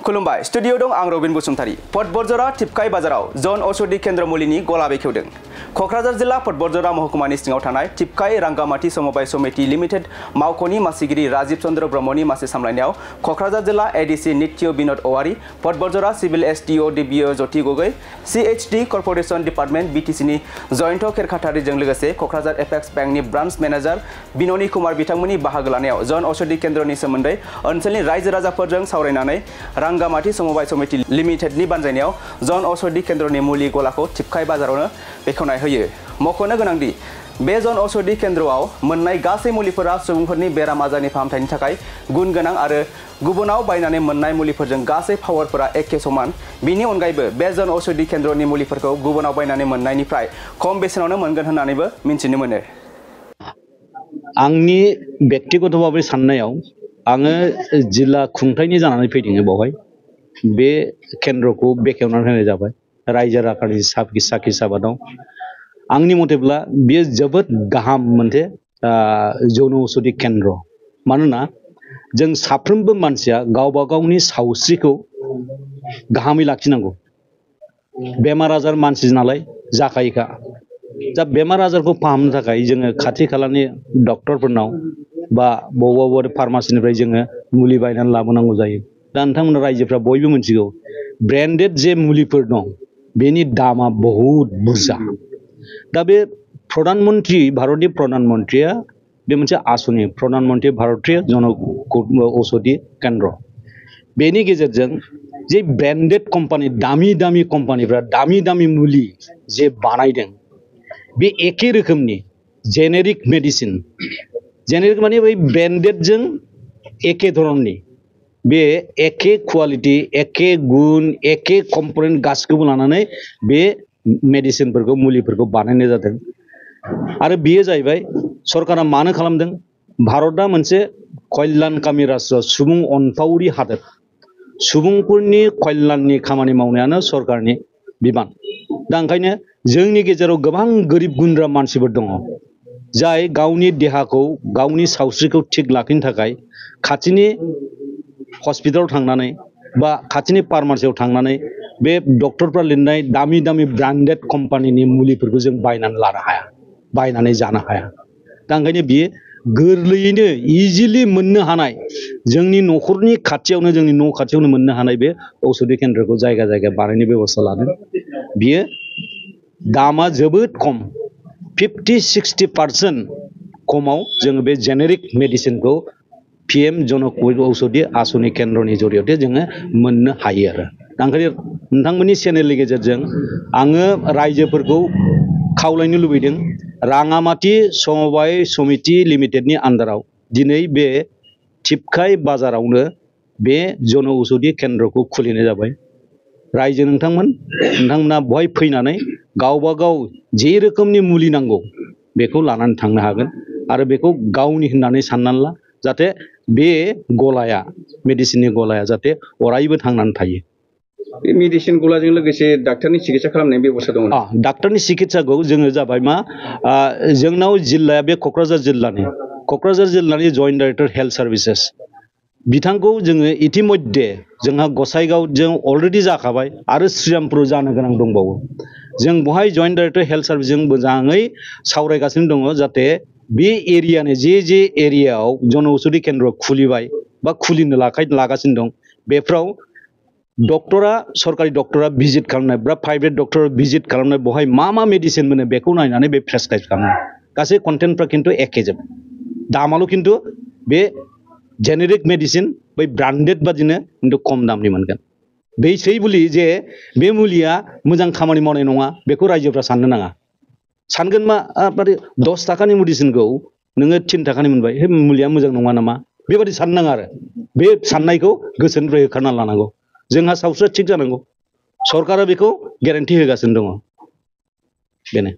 खुलुमबाय स्टुडियो दं आं रबिन बसुमतारी पटबरजरा टिपकाय बाजाराव जन औषधि केन्द्र मुलिनि गला बेखेवदों कक्राझार जिल्ला पटबरजरा महकुमानि सिङाव थानाय टिपकाय रांगामाटी समबाय समिति लिमिटेड मावख'नि मासिगिरि राजीव चंद्र ब्रह्मनि मासि सामलायनायाव कक्राझार जिल्ला एडिसि नित्य बिनोद औवारी पटबरजरा civil SDO Dibyo Jyoti Gogoi CHD corporation department बिटिसिनि जयंत खेरखातारिजों लोगोसे कक्राझार एपेक्स बैंकनि ब्रान्च मेनेजार बिन'नि कुमार बिथांमोननि बाहागो लानायाव जन औषधि केन्द्रनि सोमोन्दै ओनसोलनि रायजो राजाफोरजों सावरायनानै रांगामाटी समबाय समिति लिमिटेडनि बानजायनायाव जन औषधि केन्द्रनि मुलि गलाखौ टिपकाय बाजारावनो बेखेवनाय होयो मख'नो गोनांदि बे जन औषधि केन्द्रआव मोननाय गासै मुलिफोरा सुबुंफोरनि बेराम आजारनि फाहामथायनि थाखाय गुन गोनां आरो गुबुनाव बायनानै मोननाय मुलिफोरजों गासै पावारफोरा एखे समान बिनि अनगायैबो बे जन औषधि केन्द्रनि मुलिफोरखौ गुबुनाव बायनानै मोननायनिफ्राय खम बेसेनावनो मोनगोन होननानैबो मिन्थिनो मोनो आंनि व्यक्तिगत भाबै साननायाव आङो जिल्ला खुंथायनि जानानै फैदों बावहाय बे केन्द्रखौ बेखेवनानै होनाय जाबाय रायजो राजानि साखि साबादाव आंनि मथेब्ला बेयो जोबोद गाहाम मोनसे जन औषधि केन्द्र मानोना जों साफ्रोमबो मानसिया गावबा गावनि सावस्रिखौ गाहामै लाखिनांगौ बेमार आजार मानसि नालाय जाखायोखा दा बेमार आजारखौ फाहामनो थाखाय जोङो खाथि खालानि डक्टरफोरनाव बा बबेबा फार्मासिनिफ्राय जोङो मुलि बायनानै लाबोनांगौ जायो दा नोंथांमोना रायजोफ्रा बयबो मिथिगौ ब्रेन्डेड जे मुलिफोर दं बेनि दामा बहुद बुरजा दा बे प्रधानमन्त्री भारतनि प्रधानमन्त्रिया बे मोनसे आसनि प्रधानमन्त्री भारतीय जन औषधि केन्द्र बेनि गेजेरजों जे ब्रेन्डेड कम्पानि दामि दामि कम्पानिफ्रा दामि दामि मुलि जे बानायदों बे एखे रोखोमनि जेनेरिक मेडिसिन जेनेरिक माने बै ब्रेन्डेडजों एखे धरननि बे एखे क्वालिटि एखे गुन एखे कम्पनेन्ट गासिखौबो लानानै बे मेडिसिनफोरखौ मुलिफोरखौ बानायनाय जादों आरो बेयो जाहैबाय सरकारा मानो खालामदों भारतआ मोनसे कल्याणकामि राष्ट्र सुबुं अनफावरि हादोर सुबुंफोरनि कल्याणनि खामानि मावनायानो सरकारनि बिबान दा ओंखायनो जोंनि गेजेराव गोबां गोरिब गुन्द्रा मानसिफोर दङ जाय गावनि देहाखौ गावनि सावस्रिखौ थिग लाखिनो थाखाय खाथिनि हस्पिटालाव थांनानै बा खाथिनि फार्मासियाव थांनानै बे डक्टरफ्रा लिरनाय दामि दामि ब्रान्डेड कम्पानिनि मुलिफोरखौ जों बायनानै लानो हाया बायनानै जानो हाया दा ओंखायनो बियो गोरलैयैनो इजिलि मोननो हानाय जोंनि न'खरनि खाथियावनो जोंनि न' खाथियावनो मोननो हानाय बे औषधि केन्द्रखौ जायगा जायगा बानायनो बेबस्था लादों बियो दामा जोबोद खम 50-60% खमाव जोङो बे जेनेरिक मेडिसिनखौ PM जन औषधि आसनि केन्द्रनि जरियते जोङो मोननो हायो आरो ओंखायनो नोंथांमोननि चेनेलनि गेजेरजों आङो रायजोफोरखौ खावलायनो लुबैदों राङामाटी समबाय समिति लिमिटेडनि आन्दाराव दिनै बे टिपकाय बाजारावनो बे जन औषधि केन्द्रखौ खुलिनाय जाबाय रायजो नोंथांमोना बहाय फैनानै गावबा गाव जे रोखोमनि मुलि नांगौ बेखौ लानानै थांनो हागोन आरो बेखौ गावनि होननानै साननानै ला जाहाथे बे गलाया मेडिसिननि गलाया जाहाथे अरायबो थांनानै थायो बे मेडिसिन गलाजों लोगोसे डाक्टारनि चिकित्सा खालामनायनि बेबस्था दङ डाक्टारनि चिकित्साखौ जोङो जाबाय मा जोंनाव जिल्लाया बे क'क्राझार जिल्लानि जइन्ट डाइरेक्टर हेल्थ सार्भिसेस बिथांखौ जोङो इतिमध्ये जोंहा गसाइगावजों अलरेडि जाखाबाय आरो श्रीरामपुर जानो गोनां दंबावो जों बहाय जइन्ट डाइरेक्टर हेल्थ सार्भिसजों मोजाङै सावरायगासिनो दङ जाहाथे बे एरियानि जे एरियायाव जन औषधि केन्द्र खुलिबाय बा खुलिनो लागासिनो दं बेफ्राव डक्टरा सरकारि डक्टरा भिजिट खालामनाय बा प्राइभेट डक्टरा भिजिट खालामनाय बहाय मा मेडिसिन मोनो बेखौ नायनानै बे प्रेसक्राइब खालामो गासै कन्टेन्टफ्रा खिन्थु एखेजोब दामाल' खिन्थु बे जेनेरिक मेडिसिन बै ब्रान्डेड बादिनो खिन्थु खम दामनि मोनगोन बेसै बुलि जे बे मुलिया मोजां खामानि मावनाय नङा बेखौ रायजोफ्रा साननो नाङा सानगोन मा 10 थाखानि मेडिसिनखौ नोङो 3 थाखानि मोनबाय हे मुलिया मोजां नङा नामा बेबादि साननो नाङा आरो बे साननायखौ गोसोनिफ्राय होखारना लानांगौ जोंहा सावस्रिया थिग जानांगौ सरकारा बेखौ गेरेन्टि होगासिनो दङ बेनो